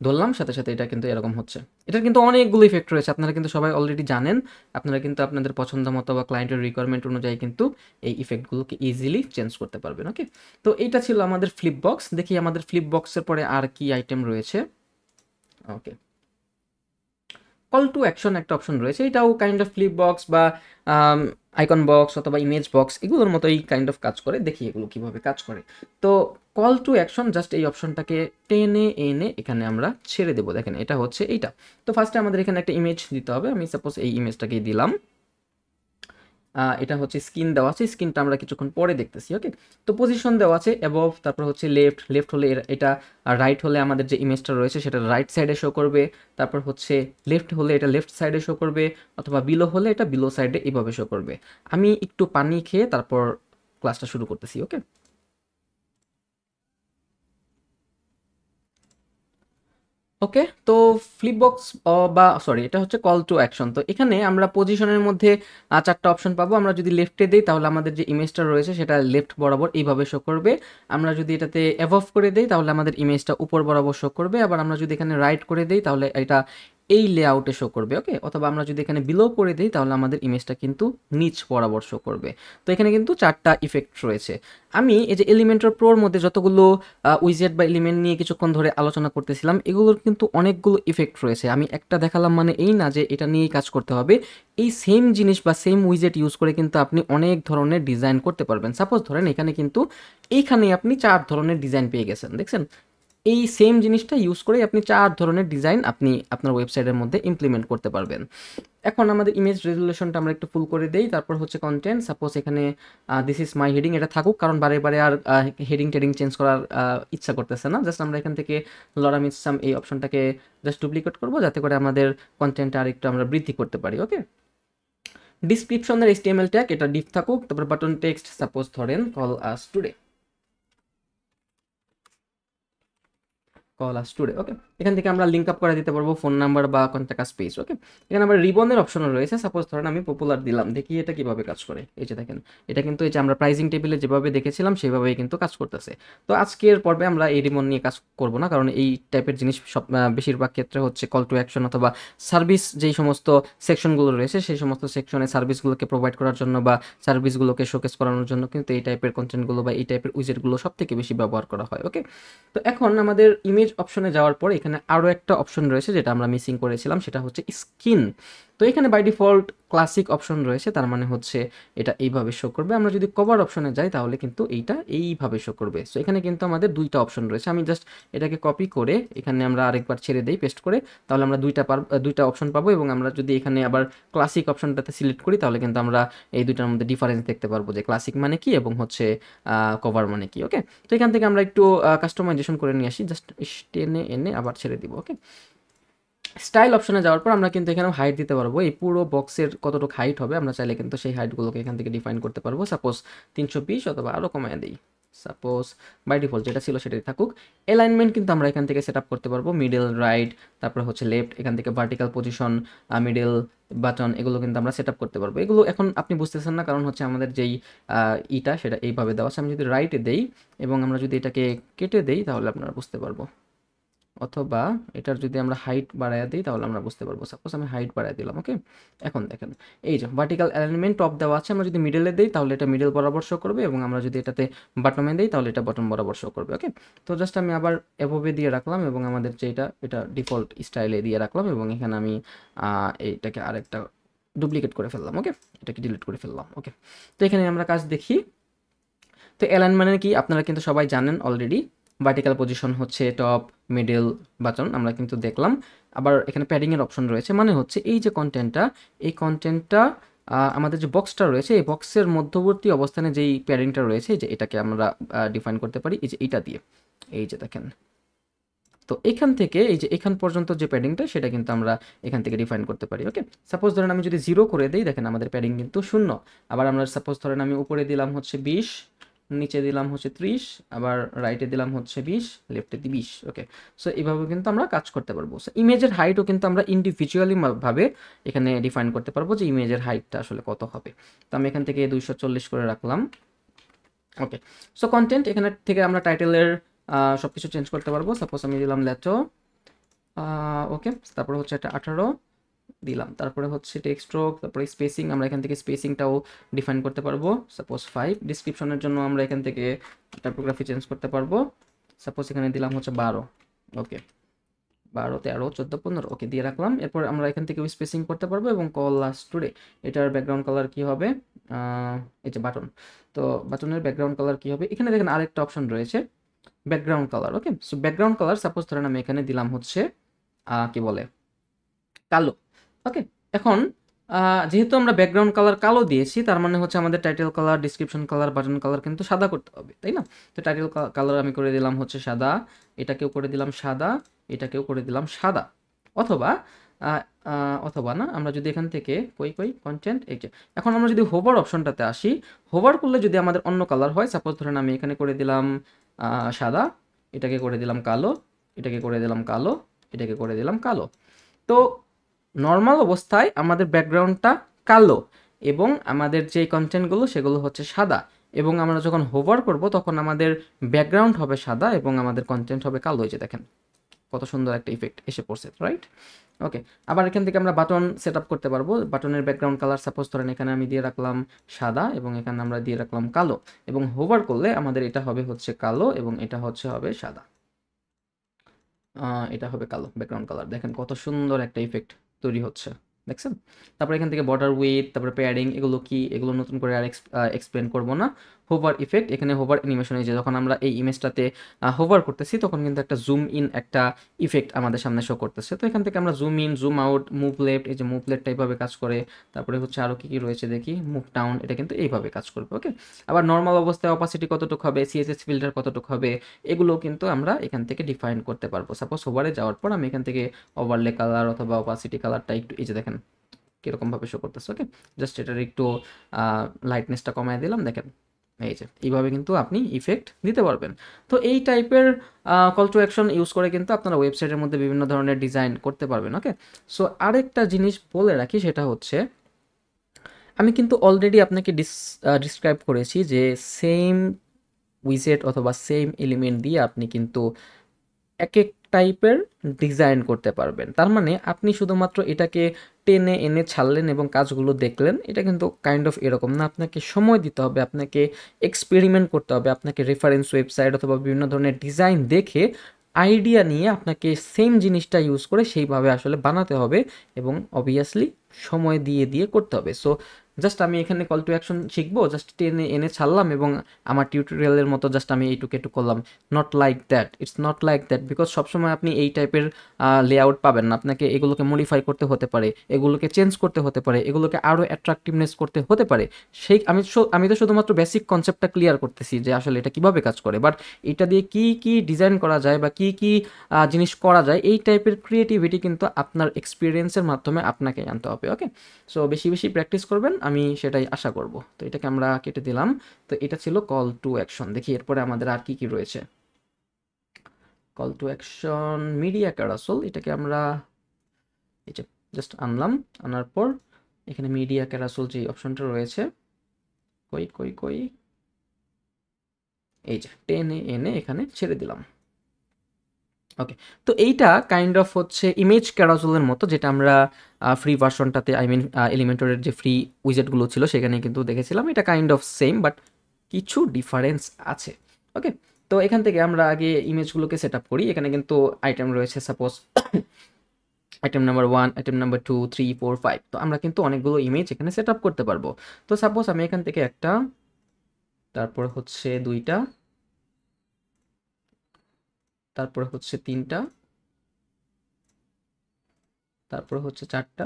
ধরলাম, সাথে সাথে এটা কিন্তু এরকম হচ্ছে। এটার কিন্তু অনেকগুলো ইফেক্ট রয়েছে, আপনারা কিন্তু সবাই অলরেডি জানেন। আপনারা কিন্তু আপনাদের পছন্দ মতো বা ক্লায়েন্টের রিকোয়ারমেন্ট অনুযায়ী কিন্তু এই ইফেক্টগুলোকে ইজিলি চেঞ্জ করতে পারবেন। ওকে, তো এইটা ছিল আমাদের ফ্লিপ বক্স। দেখি আমাদের ফ্লিপ বক্সের পরে আর কি আইটেম রয়েছে। ওকে, কল টু অ্যাকশন একটা অপশন রয়েছে, এটাও কাইন্ড অফ ফ্লিপ বক্স বা আইকন বক্স অথবা ইমেজ বক্স এগুলোর মতোই কাইন্ড অফ কাজ করে। দেখি এগুলো কিভাবে কাজ করে। তো কল টু অ্যাকশন, জাস্ট এই অপশনটাকে টেনে এনে এখানে আমরা ছেড়ে দেবো। দেখেন এটা হচ্ছে এইটা। তো ফার্স্টে আমাদের এখানে একটা ইমেজ দিতে হবে, আমি সাপোজ এই ইমেজটাকে দিলাম। এটা হচ্ছে স্ক্রিন দেওয়া আছে, স্ক্রিনটা আমরা কিছুক্ষণ পরে দেখতেছি। ওকে, তো পজিশন দেওয়া আছে অ্যাবভ, তারপর হচ্ছে লেফট, লেফট হলে এটা, রাইট হলে আমাদের যে ইমেজটা রয়েছে সেটা রাইট সাইডে শো করবে, তারপর হচ্ছে লেফট হলে এটা লেফট সাইডে শো করবে, অথবা বিলো হলে এটা বিলো সাইডে এইভাবে শো করবে। আমি একটু পানি খেয়ে তারপর ক্লাসটা শুরু করতেছি। ওকে, ওকে, তো ফ্লিপবক্স বা সরি এটা হচ্ছে কল টু অ্যাকশন। তো এখানে আমরা পজিশনের মধ্যে চারটা অপশন পাবো। আমরা যদি লেফটে দিই তাহলে আমাদের যে ইমেজটা রয়েছে সেটা লেফট বরাবর এইভাবে শো করবে। আমরা যদি এটাতে অ্যাবভ করে দিই তাহলে আমাদের ইমেজটা উপর বরাবর শো করবে। আবার আমরা যদি এখানে রাইট করে দিই তাহলে এটা এই লেআউটে শো করবে, ওকে। অথবা আমরা যদি এখানে বিলো করে দিই তাহলে আমাদের ইমেজটা কিন্তু নিচ বরাবর শো করবে। তো এখানে কিন্তু 4টা ইফেক্ট রয়েছে। আমি এই যে এলিমেন্টর প্রোর মধ্যে যতগুলো উইজেট বা এলিমেন্ট নিয়ে কিছুক্ষণ ধরে আলোচনা করতেছিলাম, এগুলোর কিন্তু অনেকগুলো ইফেক্ট রয়েছে। আমি একটা দেখালাম মানে এই না যে এটা নিয়েই কাজ করতে হবে। এই সেম জিনিস বা সেম উইজেট ইউজ করে কিন্তু আপনি অনেক ধরনের ডিজাইন করতে পারবেন। সাপোজ ধরেন এখানে কিন্তু এইখানে আপনি 4 ধরনের ডিজাইন পেয়ে গেছেন, দেখছেন? এই সেম জিনিসটা ইউজ করে আপনি 4 ধরনের ডিজাইন আপনি আপনার ওয়েবসাইটের মধ্যে ইমপ্লিমেন্ট করতে পারবেন। এখন আমাদের ইমেজ রেজুলেশনটা আমরা একটু ফুল করে দেই। তারপর হচ্ছে কন্টেন্ট, সাপোজ এখানে দিস ইজ মাই হেডিং এটা থাকুক, কারণ বারে বারে আর হেডিং টেডিং চেঞ্জ করার ইচ্ছা করতেছে না। জাস্ট আমরা এখান থেকে লরা মিটসাম এই অপশনটাকে জাস্ট ডুপ্লিকেট করব, যাতে করে আমাদের কন্টেন্টটা আর একটু আমরা বৃদ্ধি করতে পারি, ওকে। ডিসক্রিপশনের HTML ট্যাগ এটা ডিপ থাকুক। তারপর বাটন টেক্সট সাপোজ ধরেন কল আস টুডে, ওকে। এখান থেকে আমরা লিঙ্ক আপ করে দিতে পারবো ফোন নাম্বার বা কন্ট্যাক্ট আস পেজ, ওকে। এখানে আবার রিবনের অপশনও রয়েছে। সাপোজ ধরেন আমি পপুলার দিলাম, দেখি এটা কিভাবে কাজ করে। এই যে দেখেন, এটা কিন্তু এই যে আমরা প্রাইজিং টেবিলে যেভাবে দেখেছিলাম সেভাবেই কিন্তু কাজ করতেছে। তো আজকের পর্বে আমরা এই রিবন নিয়ে কাজ করব না, কারণ এই টাইপের জিনিস সব বেশিরভাগ ক্ষেত্রে হচ্ছে কল টু অ্যাকশন অথবা সার্ভিস যেই সমস্ত সেকশনগুলো রয়েছে সেই সমস্ত সেকশনে সার্ভিসগুলোকে প্রোভাইড করার জন্য বা সার্ভিসগুলোকে শোকেস করানোর জন্য কিন্তু এই টাইপের কন্টেন্টগুলো বা এই টাইপের উইজেটগুলো সব থেকে বেশি ব্যবহার করা হয়, ওকে। তো এখন আমাদের ইমেজ অপশনে যাওয়ার পর এখানে আরও একটা অপশন রয়েছে যেটা আমরা মিসিং করেছিলাম, সেটা হচ্ছে স্কিন। তো এখানে বাই ডিফল্ট ক্লাসিক অপশন রয়েছে, তার মানে হচ্ছে এটা এইভাবে শো করবে। আমরা যদি কভার অপশনে যাই তাহলে কিন্তু এইটা এইভাবে শো করবে। সো এখানে কিন্তু আমাদের দুইটা অপশন রয়েছে। আমি জাস্ট এটাকে কপি করে এখানে আমরা আরেকবার ছেড়ে দিই পেস্ট করে, তাহলে আমরা দুইটা অপশন পাবো। এবং আমরা যদি এখানে আবার ক্লাসিক অপশনটাতে সিলেক্ট করি তাহলে কিন্তু আমরা এই দুইটার মধ্যে ডিফারেন্স দেখতে পারবো যে ক্লাসিক মানে কি এবং হচ্ছে কভার মানে কি, ওকে। তো এখান থেকে আমরা একটু কাস্টমাইজেশন করে নিয়ে আসি, জাস্ট টেনে এনে আবার ছেড়ে দিব, ওকে। স্টাইল অপশনে যাওয়ার পর আমরা কিন্তু এখানে হাইট দিতে পারবো। এই পুরো বক্সের কতটুকু হাইট হবে আমরা চাইলে কিন্তু সেই হাইটগুলোকে এখান থেকে ডিফাইন করতে পারবো। সাপোজ 320 অথবা আরও কমায় দিই, সাপোজ বাই ডিফল্ট যেটা ছিল সেটাই থাকুক। অ্যালাইনমেন্ট কিন্তু আমরা এখান থেকে সেট আপ করতে পারবো, মিডল, রাইট, তারপর হচ্ছে লেফট, এখান থেকে ভার্টিক্যাল পজিশন, মিডল বাটন, এগুলো কিন্তু আমরা সেট আপ করতে পারবো। এগুলো এখন আপনি বুঝতেছেন না, কারণ হচ্ছে আমাদের যেই ইটা সেটা এইভাবে দেওয়া আছে। আমি যদি রাইটে দেই এবং আমরা যদি এটাকে কেটে দেই তাহলে আপনারা বুঝতে পারবো, অথবা এটার যদি আমরা হাইট বাড়ায় দিই তাহলে আমরা বুঝতে পারবো। সাপোজ আমি হাইট বাড়ায় দিলাম, ওকে। এখন দেখেন এই যে ভার্টিক্যাল অ্যালাইনমেন্ট টপ দেওয়া আছে। আমরা যদি মিডলে দিই তাহলে এটা মিডল বরাবর শো করবে, এবং আমরা যদি এটাতে বটমে দিই তাহলে এটা বটম বরাবর শো করবে, ওকে। তো জাস্ট আমি আবার এভাবে দিয়ে রাখলাম এবং আমাদের যেটা এটা ডিফল্ট স্টাইলে দিয়ে রাখলাম, এবং এখানে আমি এইটাকে আরেকটা ডুপ্লিকেট করে ফেললাম, ওকে। এটাকে ডিলিট করে ফেললাম, ওকে। তো এখানে আমরা কাজ দেখি। তো অ্যালাইনমেন্ট কি আপনারা কিন্তু সবাই জানেন অলরেডি। ভার্টিক্যাল পজিশন হচ্ছে টপ, মিডল, বাটন আমরা কিন্তু দেখলাম। আবার এখানে প্যাডিংয়ের অপশন রয়েছে, মানে হচ্ছে এই যে কন্টেন্টটা, এই কন্টেন্টটা আমাদের যে বক্সটা রয়েছে এই বক্সের মধ্যবর্তী অবস্থানে যেই প্যাডিংটা রয়েছে যে এটাকে আমরা ডিফাইন করতে পারি এই যে এইটা দিয়ে। এই যে দেখেন, তো এখান থেকে এই যে এখান পর্যন্ত যে প্যাডিংটা সেটা কিন্তু আমরা এখান থেকে ডিফাইন করতে পারি, ওকে। সাপোজ ধরেন আমি যদি 0 করে দিই, দেখেন আমাদের প্যাডিং কিন্তু 0। আবার আমরা সাপোজ ধরেন আমি উপরে দিলাম হচ্ছে 20, নিচে দিলাম হচ্ছে 30, আবার রাইটে দিলাম হচ্ছে 20, লেফটে 20, ওকে। সো এইভাবে কিন্তু আমরা কাজ করতে পারবো। সো ইমেজের হাইটও কিন্তু আমরা ইন্ডিভিজুয়ালি ভাবে এখানে ডিফাইন করতে পারবো যে ইমেজের হাইটটা আসলে কত হবে। তো আমি এখান থেকে 240 করে রাখলাম, ওকে। সো কন্টেন্ট এখানে থেকে আমরা টাইটেলের সব কিছু চেঞ্জ করতে পারবো। সাপোজ আমি দিলাম লেটো, ওকে। তারপরে হচ্ছে একটা 18 দিলাম, তারপরে হচ্ছে টেক্সট স্ট্রোক, তারপরে স্পেসিং আমরা এখান থেকে স্পেসিংটাও ডিফাইন করতে পারবো, সাপোজ 5। ডিসক্রিপশনের জন্য আমরা এখান থেকে টাইপোগ্রাফি চেঞ্জ করতে পারবো, সাপোজ এখানে দিলাম হচ্ছে 12, ওকে। 12, 13, 14, 15, ওকে দিয়ে রাখলাম। এরপর আমরা এখান থেকে স্পেসিং করতে পারবো এবং কল লাস্ট টুডে এটার ব্যাকগ্রাউন্ড কালার কি হবে, এই যে বাটন, তো বাটনের ব্যাকগ্রাউন্ড কালার কি হবে, এখানে দেখেন আরেকটা অপশন রয়েছে ব্যাকগ্রাউন্ড কালার, ওকে। সো ব্যাকগ্রাউন্ড কালার সাপোজ ধরেন আমি এখানে দিলাম হচ্ছে কি বলে কালো, ওকে। এখন যেহেতু আমরা ব্যাকগ্রাউন্ড কালার কালো দিয়েছি তার মানে হচ্ছে আমাদের title colour, description colour, button colour কিন্তু সাদা করতে হবে, তাই না? তো টাইটেল কালার আমি করে দিলাম হচ্ছে সাদা, এটাকেও করে দিলাম সাদা, এটাকেও করে দিলাম সাদা। অথবা অথবা না, আমরা যদি এখান থেকে কই কন্টেন্ট, এই যে এখন আমরা যদি হোভার অপশনটাতে আসি, হোভার করলে যদি আমাদের অন্য কালার হয়, সাপোজ ধরেন আমি এখানে করে দিলাম সাদা, এটাকে করে দিলাম কালো, এটাকে করে দিলাম কালো, এটাকে করে দিলাম কালো। তো নর্মাল অবস্থায় আমাদের ব্যাকগ্রাউন্ডটা কালো এবং আমাদের যে কন্টেন্টগুলো সেগুলো হচ্ছে সাদা, এবং আমরা যখন হোভার করব তখন আমাদের ব্যাকগ্রাউন্ড হবে সাদা এবং আমাদের কন্টেন্ট হবে কালো, এই যে দেখেন। কত সুন্দর একটা ইফেক্ট এসে পড়ছে, রাইট? ওকে, আবার এখান থেকে আমরা বাটন সেট আপ করতে পারবো। বাটনের ব্যাকগ্রাউন্ড কালার সাপোজ ধরেন এখানে আমি দিয়ে রাখলাম সাদা এবং এখানে আমরা দিয়ে রাখলাম কালো, এবং হোভার করলে আমাদের এটা হবে হচ্ছে কালো এবং এটা হবে সাদা। এটা হবে কালো ব্যাকগ্রাউন্ড কালার। দেখেন কত সুন্দর একটা ইফেক্ট তৈরি হচ্ছে, দেখছেন? তারপরে এখান থেকে বর্ডার উইথ, তারপরে প্যাডিং, এগুলো কি, এগুলো নতুন করে আর এক্সপ্লেন করব না। হোভার ইফেক্ট, এখানে হোভার অ্যানিমেশন, এই যে যখন আমরা এই ইমেজটাতে হোভার করতেছি তখন কিন্তু একটা জুম ইন একটা ইফেক্ট আমাদের সামনে শো করতেছে। তো এখান থেকে আমরা zoom in, zoom out, move left, এই যে মুভ লেফট এইভাবে কাজ করে। তারপরে হচ্ছে আরও কী কী রয়েছে দেখি, মুভ ডাউন, এটা কিন্তু এইভাবে কাজ করবে। ওকে, আবার নর্মাল অবস্থায় অপাসিটি কতটুকু হবে, সিএসএস ফিল্টার কতটুকু হবে, এগুলো কিন্তু আমরা এখান থেকে ডিফাইন করতে পারবো। সাপোজ ওভারে যাওয়ার পর আমি এখান থেকে ওভারলে কালার অথবা অপাসিটি কালারটা একটু, এই যে দেখেন কীরকমভাবে শো করতেছে। ওকে, জাস্ট এটার একটু লাইটনেসটা কমায় দিলাম, দেখেন এই যে এইভাবে কিন্তু আপনি ইফেক্ট দিতে পারবেন। তো এই টাইপের কল টু অ্যাকশন ইউজ করে কিন্তু আপনারা ওয়েবসাইটের মধ্যে বিভিন্ন ধরনের ডিজাইন করতে পারবেন। ওকে, সো আরেকটা জিনিস বলে রাখি, সেটা হচ্ছে আমি কিন্তু অলরেডি আপনাকে ডিসক্রাইব করেছি যে সেম উইজেট অথবা সেম এলিমেন্ট দিয়ে আপনি কিন্তু এক এক টাইপের ডিজাইন করতে পারবেন। তার মানে আপনি শুধুমাত্র এটাকে টেনে এনে ছাড়লেন এবং কাজগুলো দেখলেন, এটা কিন্তু কাইন্ড অফ এরকম না। আপনাকে সময় দিতে হবে, আপনাকে এক্সপেরিমেন্ট করতে হবে, আপনাকে রেফারেন্স ওয়েবসাইট অথবা বিভিন্ন ধরনের ডিজাইন দেখে আইডিয়া নিয়ে আপনাকে সেম জিনিসটা ইউজ করে সেইভাবে আসলে বানাতে হবে এবং অবভিয়াসলি সময় দিয়ে দিয়ে করতে হবে। সো জাস্ট আমি এখানে কল টু অ্যাকশন শিখবো, জাস্ট টেনে এনে ছাড়লাম এবং আমার টিউটোরিয়ালের মতো জাস্ট আমি এইটুকু একটু করলাম, not like that, it's not like that. Because সবসময় আপনি এই টাইপের লেআউট পাবেন না, আপনাকে এগুলোকে মডিফাই করতে হতে পারে, এগুলোকে চেঞ্জ করতে হতে পারে, এগুলোকে আরও অ্যাট্রাকটিভনেস করতে হতে পারে। সেই আমি তো শুধুমাত্র বেসিক কনসেপ্টটা ক্লিয়ার করতেছি যে আসলে এটা কীভাবে কাজ করে, বাট এটা দিয়ে কী কী ডিজাইন করা যায় বা কী কী জিনিস করা যায়, এই টাইপের ক্রিয়েটিভিটি কিন্তু আপনার এক্সপিরিয়েন্সের মাধ্যমে আপনাকে আনতে হবে। ওকে, সো বেশি বেশি প্র্যাকটিস করবেন, আমি সেটাই আশা করব। তো এটাকে আমরা কেটে দিলাম। তো এটা ছিল কল টু অ্যাকশন। দেখি এরপরে আমাদের আর কি কি রয়েছে। Call to action media carousel, এটাকে আমরা এই যে জাস্ট আনলাম, আনার পর এখানে মিডিয়া ক্যারাসল যে অপশনটা রয়েছে, কই কই কই, এই যে টেনে এনে এখানে ছেড়ে দিলাম। ওকে, তো এইটা কাইন্ড অফ হচ্ছে ইমেজ ক্যারাসলের মতো, যেটা আমরা ফ্রি ভার্সনটাতে, আই মিন এলিমেন্টরের যে ফ্রি উইজেটগুলো ছিল সেখানে কিন্তু দেখেছিলাম। এটা কাইন্ড অফ সেম, বাট কিছু ডিফারেন্স আছে। ওকে, তো এখান থেকে আমরা আগে ইমেজগুলোকে সেট আপ করি। এখানে কিন্তু আইটেম রয়েছে, suppose item number 1, item number 2, 3, 4, 5। তো আমরা কিন্তু অনেকগুলো ইমেজ এখানে সেট আপ করতে পারবো। তো সাপোজ আমি এখান থেকে একটা, তারপর হচ্ছে 2টা, তারপর হচ্ছে 3টা, তারপর হচ্ছে 4টা।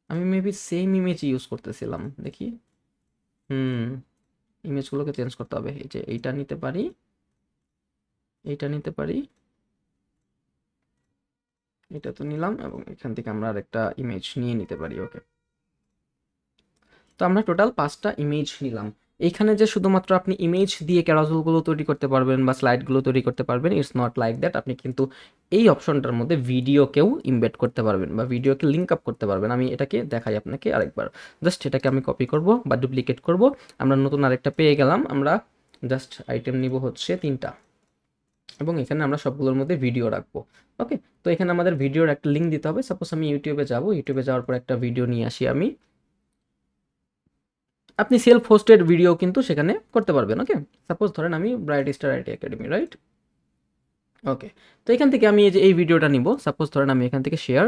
আমি মেবি সেম ইমেজ ইউজ করতেছিলাম, দেখি। ইমেজগুলোকে চেঞ্জ করতে হবে। এই যে এইটা নিতে পারি, এইটা নিতে পারি, এটা তো নিলাম, এবং এখান থেকে আমরা আরেকটা ইমেজ নিয়ে নিতে পারি। ওকে, তো আমরা টোটাল 5টা ইমেজ নিলাম। এইখানে যে শুধুমাত্র আপনি ইমেজ দিয়ে ক্যারাসেলগুলো তৈরি করতে পারবেন বা স্লাইডগুলো তৈরি করতে পারবেন, ইটস নট লাইক দ্যাট। আপনি কিন্তু এই অপশনটার মধ্যে ভিডিওকেও ইমবেড করতে পারবেন বা ভিডিওকে লিঙ্ক আপ করতে পারবেন। আমি এটাকে দেখাই আপনাকে আরেকবার। জাস্ট এটাকে আমি কপি করব বা ডুপ্লিকেট করব। আমরা নতুন আরেকটা পেয়ে গেলাম। আমরা জাস্ট আইটেম নিব হচ্ছে 3টা, এবং এখানে আমরা সবগুলোর মধ্যে ভিডিও রাখবো। ওকে, তো এখানে আমাদের ভিডিওর একটা লিঙ্ক দিতে হবে। সাপোজ আমি ইউটিউবে যাব, ইউটিউবে যাওয়ার পর একটা ভিডিও নিয়ে আসি আমি। আপনি সেলফ হোস্টেড ভিডিও কিন্তু সেখানে করতে পারবেন। ওকে, সাপোজ ধরেন আমি bright star IT academy, right? Okay, তো এখান থেকে আমি এই যে এই ভিডিওটা নিব। সাপোজ ধরেন আমি এখান থেকে শেয়ার,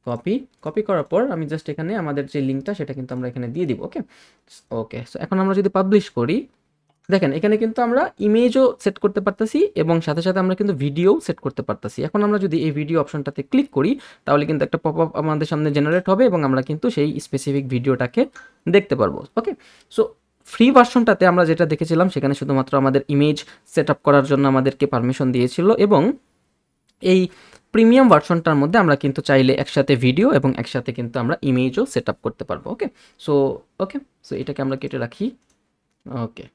কপি, কপি করার পর আমি জাস্ট এখানে আমাদের যে লিঙ্কটা সেটা কিন্তু আমরা এখানে দিয়ে দিব। ওকে, ওকে, সো এখন আমরা যদি পাবলিশ করি, দেখেন এখানে কিন্তু আমরা ইমেজও সেট করতে পারতেছি এবং সাথে সাথে আমরা কিন্তু ভিডিও সেট করতে পারতেছি। এখন আমরা যদি এই ভিডিও অপশনটাতে ক্লিক করি, তাহলে কিন্তু একটা পপ আপ আমাদের সামনে জেনারেট হবে এবং আমরা কিন্তু সেই স্পেসিফিক ভিডিওটাকে দেখতে পারবো। ওকে, সো ফ্রি ভার্সনটাতে আমরা যেটা দেখেছিলাম সেখানে শুধুমাত্র আমাদের ইমেজ সেট আপ করার জন্য আমাদেরকে পারমিশন দিয়েছিল, এবং এই প্রিমিয়াম ভার্সনটার মধ্যে আমরা কিন্তু চাইলে একসাথে ভিডিও এবং একসাথে কিন্তু আমরা ইমেজও সেট আপ করতে পারবো। ওকে, সো এটাকে আমরা কেটে রাখি। ওকে,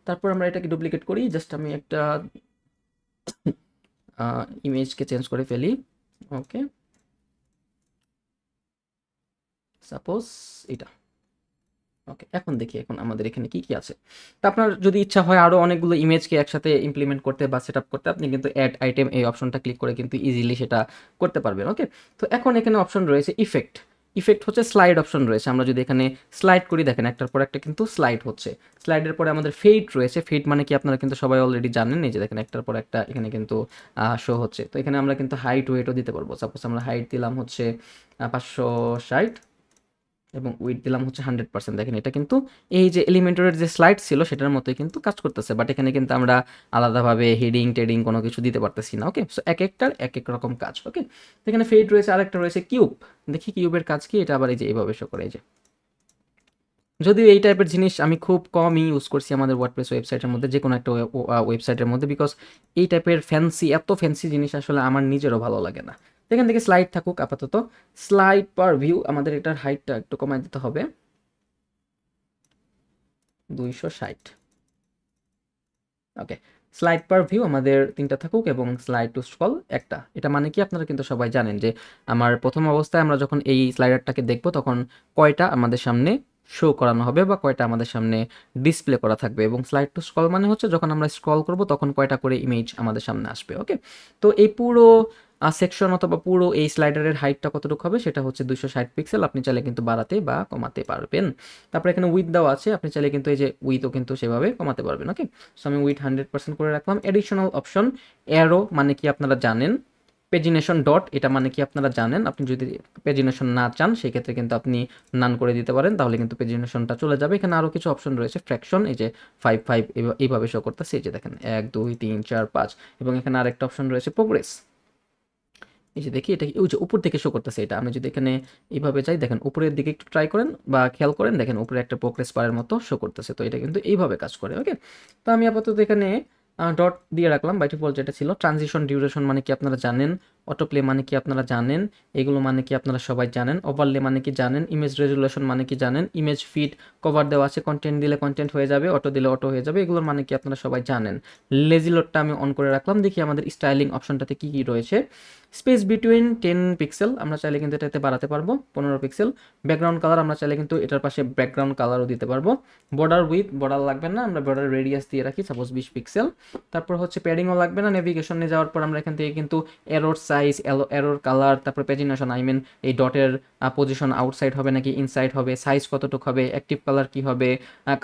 তারপর আমরা এটাকে ডুপ্লিকেট করি। জাস্ট আমি একটা ইমেজকে চেঞ্জ করে ফেলি। ওকে, সাপোজ এটা, ওকে, এখন দেখি এখন আমাদের এখানে কি আছে। তো আপনার যদি ইচ্ছা হয় আরো অনেকগুলো ইমেজকে একসাথে ইমপ্লিমেন্ট করতে বা সেটআপ করতে, আপনি কিন্তু অ্যাড আইটেম এই অপশনটা ক্লিক করে কিন্তু ইজিলি সেটা করতে পারবেন। ওকে, তো এখন এখানে অপশন রয়েছে ইফেক্ট। ইফেক্ট হচ্ছে স্লাইড অপশন রয়েছে। আমরা যদি এখানে স্লাইড করি, দেখেন একটার পর একটা কিন্তু স্লাইড হচ্ছে। স্লাইডের পরে আমাদের ফেড রয়েছে। ফেড মানে কি আপনারা কিন্তু সবাই অলরেডি জানেন, এই যে দেখেন একটার পর একটা এখানে কিন্তু শো হচ্ছে। তো এখানে আমরা কিন্তু হাইট ওয়েটও দিতে পারবো। সাপোজ আমরা হাইট দিলাম হচ্ছে 560 এবং উইথ দিলাম হচ্ছে 100%। দেখেন এটা কিন্তু এই যে এলিমেন্টরের যে স্লাইড ছিল সেটার মতোই কিন্তু কাজ করতেছে, বাট এখানে কিন্তু আমরা আলাদাভাবে হেডিং টেডিং কোনো কিছু দিতে পারতেছি না। ওকে, সো এক একটার এক এক রকম কাজ। ওকে, তো এখানে ফেড রয়েছে, আরেকটা রয়েছে কিউব। দেখি কিউবের কাজ কি, এটা আবার এই যে এইভাবে শো করে। এই যে যদিও এই টাইপের জিনিস আমি খুব কমই ইউজ করছি আমাদের ওয়ার্ডপ্রেস ওয়েবসাইটের মধ্যে, যে কোনো একটা ওয়েবসাইটের মধ্যে, বিকজ এই টাইপের এত ফ্যান্সি জিনিস আসলে আমার নিজেরও ভালো লাগে না। তো এখান থেকে স্লাইড থাকুক আপাতত। স্লাইড পার ভিউ আমাদের এটার হাইটটা একটু কমাই দিতে হবে 260। ওকে, স্লাইড পার ভিউ আমাদের 3টা থাকুক এবং স্লাইড টু স্ক্রল একটা। এটা মানে কি আপনারা কিন্তু সবাই জানেন যে আমার প্রথম অবস্থায় আমরা যখন এই স্লাইডারটাকে দেখব তখন কয়টা আমাদের সামনে শো করানো হবে বা কয়টা আমাদের সামনে ডিসপ্লে করা থাকবে, এবং স্লাইড টু স্ক্রল মানে হচ্ছে যখন আমরা স্ক্রল করব তখন কয়টা করে ইমেজ আমাদের সামনে আসবে। ওকে, তো এই পুরো সেকশন অথবা পুরো এই স্লাইডারের হাইটটা কতটুকু হবে সেটা হচ্ছে 260 পিক্সেল। আপনি চাইলে কিন্তু বাড়াতে বা কমাতে পারবেন। তারপরে এখানে উইথ দেওয়া আছে, আপনি চাইলে কিন্তু এই যে উইথও কিন্তু সেভাবে কমাতে পারবেন। ওকে, সো আমি উইথ 100% করে রাখলাম। এডিশনাল অপশন অ্যারো মানে কি আপনারা জানেন। পেজিনেশন ডট এটা মানে কি আপনারা জানেন। আপনি যদি পেজিনেশন না চান সেক্ষেত্রে কিন্তু আপনি নান করে দিতে পারেন, তাহলে কিন্তু পেজিনেশনটা চলে যাবে। এখানে আরও কিছু অপশন রয়েছে, ফ্র্যাকশন এই যে 5 এইভাবে শো করতেছে। এই যে দেখেন 1 2 3 4 5, এবং এখানে আরেকটা অপশন রয়েছে প্রোগ্রেস। এই যে দেখি এটা ওই যে উপর থেকে শো করতেছে এটা। আমি যদি এখানে এইভাবে যাই, দেখেন উপরের দিকে একটু ট্রাই করেন বা খেয়াল করেন, দেখেন উপরে একটা প্রোগ্রেস বারের মতো শো করতেছে। তো এটা কিন্তু এইভাবে কাজ করে। ওকে, তো আমি আপাতত এখানে ডট দিয়ে রাখলাম বাই ডিফল্ট যেটা ছিল। ট্রানজিশন ডিউরেশন মানে কি আপনারা জানেন। অটো প্লে মানে কি আপনারা জানেন। এগুলো মানে কি আপনারা সবাই জানেন। ওভারলে মানে কি জানেন। ইমেজ রেজুলেশন মানে কি জানেন। ইমেজ ফিট কভার দেওয়া আছে, কন্টেন্ট দিলে কন্টেন্ট হয়ে যাবে, অটো দিলে অটো হয়ে যাবে, এগুলোর মানে কি আপনারা সবাই জানেন। লেজি লোডটা আমি অন করে রাখলাম। দেখি আমাদের স্টাইলিং অপশনটাতে কি কি রয়েছে। স্পেস বিটুইন 10 পিক্সেল, আমরা চাইলে কিন্তু এটাতে বাড়াতে পারবো 15 পিক্সেল। ব্যাকগ্রাউন্ড কালার আমরা চাইলে কিন্তু এটার পাশে ব্যাকগ্রাউন্ড কালারও দিতে পারবো। বর্ডার উইথ, বর্ডার লাগবে না, আমরা বর্ডার রেডিয়াস দিয়ে রাখি সাপোজ 20 পিক্সেল। তারপর হচ্ছে প্যাডিংও লাগবে না। নেভিগেশনে যাওয়ার পর আমরা এখান থেকে কিন্তু এরর সাইজ, এরর কালার, তারপর পেজিনেশন আই মিন এই ডটের পজিশন আউটসাইড হবে নাকি ইনসাইড হবে, সাইজ কতটুকু হবে, অ্যাক্টিভ কালার কি হবে,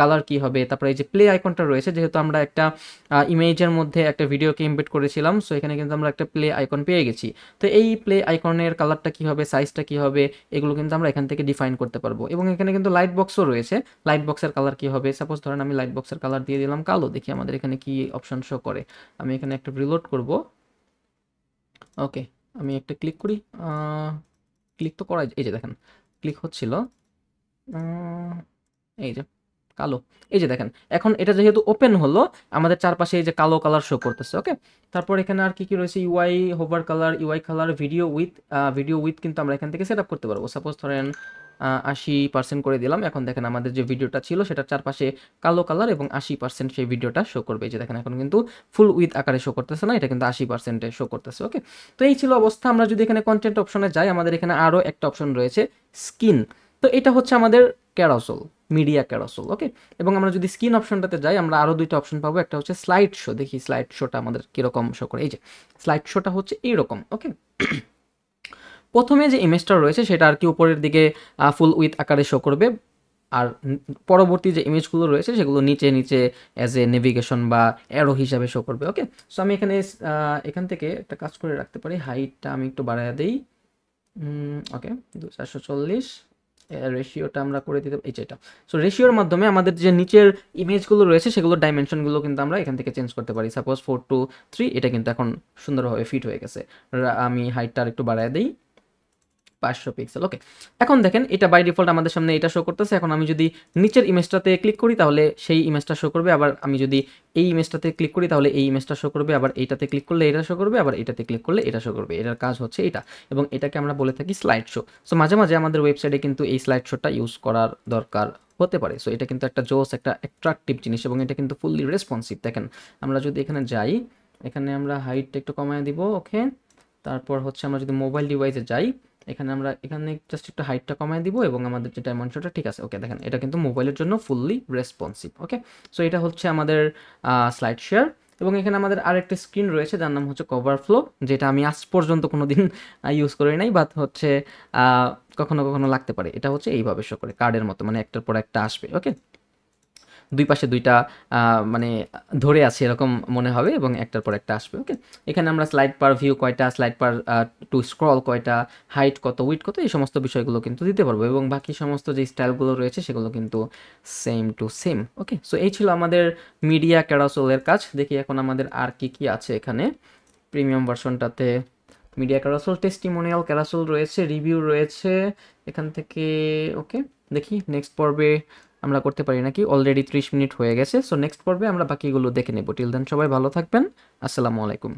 কালার কি হবে। তারপরে এই যে প্লে আইকনটা রয়েছে, যেহেতু আমরা একটা ইমেজের মধ্যে একটা ভিডিওকে এমবেড করেছিলাম, সো এখানে কিন্তু আমরা একটা প্লে আইকন পেয়ে গেছি। তো এই প্লে আইকনের কালারটা কি হবে, সাইজটা কি হবে, এগুলো কিন্তু আমরা এখান থেকে ডিফাইন করতে পারবো। এবং এখানে কিন্তু লাইট বক্সও রয়েছে। লাইট বক্সের কালার কি হবে, সাপোজ ধরেন আমি লাইট বক্সের কালার দিয়ে দিলাম কালো। দেখি আমাদের এখানে কি অপশন শো করে। আমি এখানে একটা রিলোড করব। ওকে, আমি একটা ক্লিক করি। ক্লিক তো করাই, এই যে দেখেন ক্লিক হচ্ছিল। এই যে কালো, এই যে দেখেন এখন এটা যেহেতু ওপেন হলো আমাদের চারপাশে এই যে কালো কালার শো করতেছে। ওকে, তারপর এখানে আর কি কি রয়েছে, UI hover colour, UI colour, video with কিন্তু আমরা এখান থেকে সেট আপ করতে পারবো। সাপোজ ধরেন 80% করে দিলাম। এখন দেখেন আমাদের যে ভিডিওটা ছিল সেটার চারপাশে কালো কালার এবং 80% সেই ভিডিওটা শো করবে। এই যে দেখেন এখন কিন্তু ফুল উইথ আকারে শো করতেছে না, এটা কিন্তু 80%-এ শো করতেছে। ওকে, তো এই ছিল অবস্থা। আমরা যদি এখানে কন্টেন্ট অপশনে যাই, আমাদের এখানে আরও একটা অপশন রয়েছে স্কিন। তো এটা হচ্ছে আমাদের ক্যারাসল, মিডিয়া ক্যারাসল। ওকে, এবং আমরা যদি স্ক্রিন অপশনটাতে যাই আমরা আরও দুইটা অপশন পাবো। একটা হচ্ছে স্লাইড শো। দেখি স্লাইড শোটা আমাদের কীরকম শো করে। এই যে স্লাইড শোটা হচ্ছে এইরকম। ওকে, প্রথমে যে ইমেজটা রয়েছে সেটা আর কি উপরের দিকে ফুল উইথ আকারে শো করবে, আর পরবর্তী যে ইমেজগুলো রয়েছে সেগুলো নিচে নিচে অ্যাজ এ নেভিগেশন বা অ্যারো হিসাবে শো করবে। ওকে, সো আমি এখানে এখান থেকে একটা কাজ করে রাখতে পারি, হাইটটা আমি একটু বাড়ায় দিই। ওকে, 440। রেশিওটা আমরা করে দিতে এই যেটা। সো রেশিওর মাধ্যমে আমাদের যে নিচের ইমেজগুলো রয়েছে সেগুলোর ডাইমেনশনগুলো কিন্তু আমরা এখান থেকে চেঞ্জ করতে পারি। সাপোজ 4:3, এটা কিন্তু এখন সুন্দরভাবে ফিট হয়ে গেছে। আমি হাইটটা আর একটু বাড়ায় দিই 500 পিক্সেল। ওকে, এখন দেখেন এটা বাই ডিফল্ট আমাদের সামনে এটা শো করতেছে। এখন আমি যদি নিচের ইমেজটাতে ক্লিক করি তাহলে সেই ইমেজটা শো করবে, আবার আমি যদি এই ইমেজটাতে ক্লিক করি তাহলে এই ইমেজটা শো করবে, আবার এইটাতে ক্লিক করলে এটা শো করবে, আবার এটাতে ক্লিক করলে এটা শো করবে। এটার কাজ হচ্ছে এটা, এবং এটাকে আমরা বলে থাকি স্লাইড শো। সো মাঝে মাঝে আমাদের ওয়েবসাইটে কিন্তু এই স্লাইড শোটা ইউজ করার দরকার হতে পারে। সো এটা কিন্তু একটা জোস, একটা অ্যাট্রাকটিভ জিনিস, এবং এটা কিন্তু ফুললি রেসপন্সিভ। দেখেন আমরা যদি এখানে যাই, এখানে আমরা হাইটটা একটু কমায় দিব। ওকে, তারপর হচ্ছে আমরা যদি মোবাইল ডিভাইসে যাই, এখানে আমরা এখানে জাস্ট একটু হাইটটা কমায় দিব এবং আমাদের যে ডাইমেনশনটা ঠিক আছে। ওকে, দেখেন এটা কিন্তু মোবাইলের জন্য ফুললি রেসপন্সিভ। ওকে, সো এটা হচ্ছে আমাদের স্লাইড শেয়ার। এবং এখানে আমাদের আরেকটা স্ক্রিন রয়েছে যার নাম হচ্ছে কভার ফ্লো, যেটা আমি আজ পর্যন্ত কোনো দিন ইউজ করি নাই, বাট হচ্ছে কখনো কখনো লাগতে পারে। এটা হচ্ছে এইভাবে শো করে কার্ডের মতো, মানে একটার পর একটা আসবে। ওকে, দুই পাশে দুইটা মানে ধরে আছে এরকম মনে হবে এবং একটার পর একটা আসবে। ওকে, এখানে আমরা স্লাইড পার ভিউ কয়টা, স্লাইড পার টু স্ক্রল কয়টা, হাইট কত, উইডথ কত, এই সমস্ত বিষয়গুলো কিন্তু দিতে পারবো এবং বাকি সমস্ত যে স্টাইলগুলো রয়েছে সেগুলো কিন্তু same to same. Okay, so এই ছিল আমাদের মিডিয়া ক্যারাসেলের কাজ। দেখি এখন আমাদের আর কি কি আছে এখানে। প্রিমিয়াম ভার্সনটাতে মিডিয়া ক্যারাসেল, টেস্টিমোনিয়াল ক্যারাসেল রয়েছে, রিভিউ রয়েছে এখান থেকে। ওকে, দেখি নেক্সট পর্বে আমরা করতে পারি নাকি। অলরেডি 30 মিনিট হয়ে গেছে, সো নেক্সট পর্বে আমরা বাকিগুলো দেখে নেব। টিল দেন সবাই ভালো থাকবেন, আসসালামু আলাইকুম।